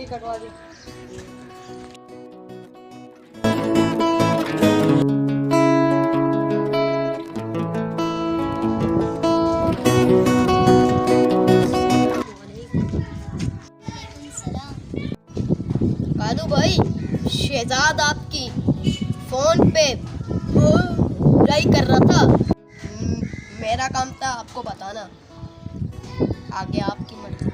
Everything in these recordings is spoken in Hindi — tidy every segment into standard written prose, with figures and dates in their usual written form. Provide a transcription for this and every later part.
कटवा दी। कालू भाई, शहजाद आपकी फोन पे बुराई कर रहा था। मेरा काम था आपको बताना, आगे आपकी मर्जी।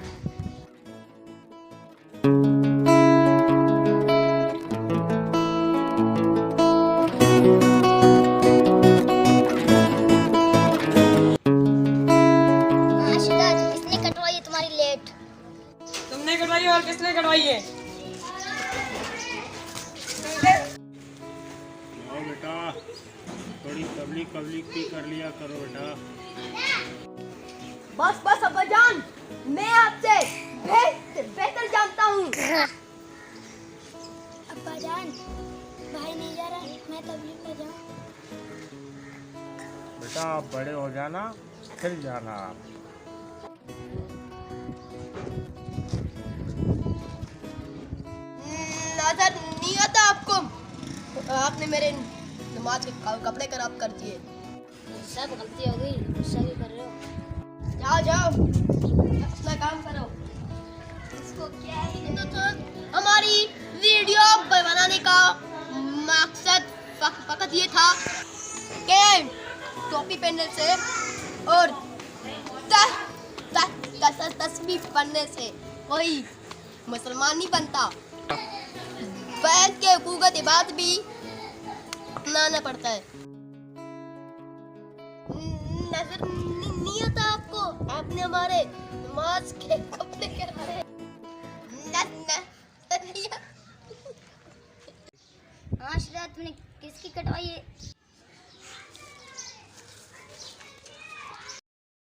किसने कटवाई है तुम्हारी लेट? तुमने कटवाई और किसने कटवाई है? बेटा थोड़ी पब्लिक भी कर लिया करो बेटा। बस बस अब्बा जान, मैं आपसे बेहतर जानता हूँ। अब्बा जान, भाई नहीं जा रहा, मैं तबलीग पर जाऊँ। बेटा आप बड़े हो जाना फिर जाना आप। नजर नहीं आता आपको? आपने मेरे नमाज के कपड़े खराब कर दिए। सब गलती हो गई, गुस्सा भी कर रहे हो। जाओ जाओ अपना काम करो। इसको क्या है तो हमारी वीडियो बनाने का मकसद फकत ये था कि टोपी पहनने से और तस्बीह पढ़ने से कोई मुसलमान नहीं बनता। बैत के हुकूकत बात भी अपनाना पड़ता है। नजर नहीं आता आपको? आपने हमारे नमाज के कपड़े कराए। हाँ शहजाद, तुमने किसकी कटवाई है?